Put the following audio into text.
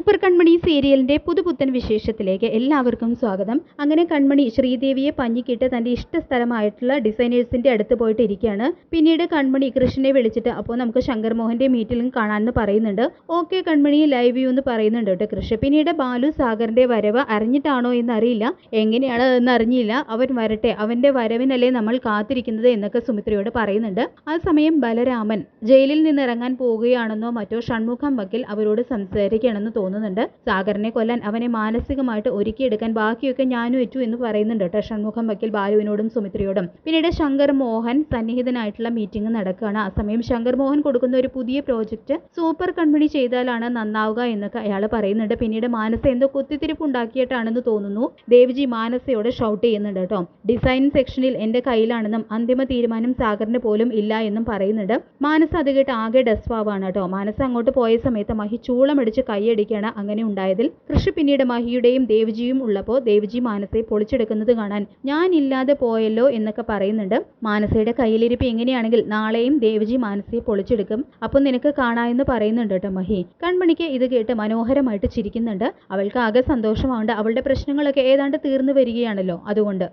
Super കൺമണി സീരിയലിന്റെ പുതുപുത്തൻ വിശേഷത്തിലേക്ക് എല്ലാവർക്കും സ്വാഗതം. അങ്ങനെ കൺമണി ശ്രീദേവിയെ പഞ്ഞിക്കിട്ട് തന്റെ ഇഷ്ട സ്ഥലമായിട്ടുള്ള ഡിസൈനേഴ്സിന്റെ അടുത്ത് പോയിട്ട് ഇരിക്കുകയാണ്. പിന്നീട് കൺമണി കൃഷ്ണനെ വിളിച്ചിട്ട് അപ്പോൾ നമുക്ക് ശങ്കർ മോഹന്റെ മീറ്റിലും കാണാമെന്ന് പറയുന്നുണ്ട്. ഓക്കെ കൺമണി ലൈവ് വ്യൂ എന്ന് പറയുന്നുണ്ട് കേട്ടോ കൃഷ്ണ. പിന്നീട് ബാലു സാഗറിന്റെ വരവ് അറിഞ്ഞിട്ടാണോ എന്നറിയില്ല, എങ്ങനെയാണ് എന്ന് അറിഞ്ഞില്ല, അവൻ വരട്ടെ, അവന്റെ വരവിനല്ലേ നമ്മൾ കാത്തിരിക്കുന്നത് എന്നൊക്കെ സുമിത്രയോട് പറയുന്നുണ്ട്. ആ സമയം ബലരാമൻ ജയിലിൽ നിന്ന് ഇറങ്ങാൻ പോവുകയാണെന്നോ മറ്റോ ഷൺമുഖം വക്കീൽ അവരോട് സംസാരിക്കുകയാണെന്ന് തോന്നുന്നുണ്ട്. സാഗറിനെ കൊല്ലാൻ അവനെ മാനസികമായിട്ട് ഒരുക്കിയെടുക്കാൻ ബാക്കിയൊക്കെ ഞാനും ഏറ്റു എന്ന് പറയുന്നുണ്ട് കേട്ടോ ഷൺമുഖം വക്കീൽ ബാലുവിനോടും സുമിത്രയോടും. പിന്നീട് ശങ്കർ മോഹൻ സന്നിഹിതനായിട്ടുള്ള മീറ്റിംഗ് നടക്കുകയാണ്. ആ സമയം ശങ്കർ മോഹൻ കൊടുക്കുന്ന ഒരു പുതിയ പ്രോജക്റ്റ് സൂപ്പർ കൺമണി ചെയ്താലാണ് നന്നാവുക എന്നൊക്കെ അയാൾ പറയുന്നുണ്ട്. പിന്നീട് മാനസ എന്തോ കുത്തിത്തിരിപ്പ് ഉണ്ടാക്കിയിട്ടാണെന്ന് തോന്നുന്നു ദേവ്ജി മാനസയോട് ഷൗട്ട് ചെയ്യുന്നുണ്ട് കേട്ടോ. ഡിസൈൻ സെക്ഷനിൽ എന്റെ കയ്യിലാണെന്നും അന്തിമ തീരുമാനം സാഗറിന് പോലും ഇല്ല എന്നും പറയുന്നുണ്ട്. മാനസ അത് കേട്ട് ആകെ ഡെസ്പാവാണ് കേട്ടോ. മാനസ അങ്ങോട്ട് പോയ സമയത്ത് മഹി ചൂളമടിച്ച് കൈയടിക്കാണ് അങ്ങനെ ഉണ്ടായതിൽ. കൃഷി പിന്നീട് മഹിയുടെയും ദേവ്ജിയും ഉള്ളപ്പോൾ ദേവ്ജി മാനസയെ പൊളിച്ചെടുക്കുന്നത് കാണാൻ ഞാൻ ഇല്ലാതെ പോയല്ലോ എന്നൊക്കെ പറയുന്നുണ്ട്. മാനസയുടെ കയ്യിലിരിപ്പ് എങ്ങനെയാണെങ്കിൽ നാളെയും ദേവ്ജി മാനസയെ പൊളിച്ചെടുക്കും, അപ്പം നിനക്ക് കാണാമെന്ന് പറയുന്നുണ്ട് കേട്ടോ മഹി. കൺമണിക്ക് ഇത് കേട്ട് മനോഹരമായിട്ട് ചിരിക്കുന്നുണ്ട്. അവൾക്ക് ആകെ സന്തോഷമുണ്ട്. അവളുടെ പ്രശ്നങ്ങളൊക്കെ ഏതാണ്ട് തീർന്നു വരികയാണല്ലോ അതുകൊണ്ട്.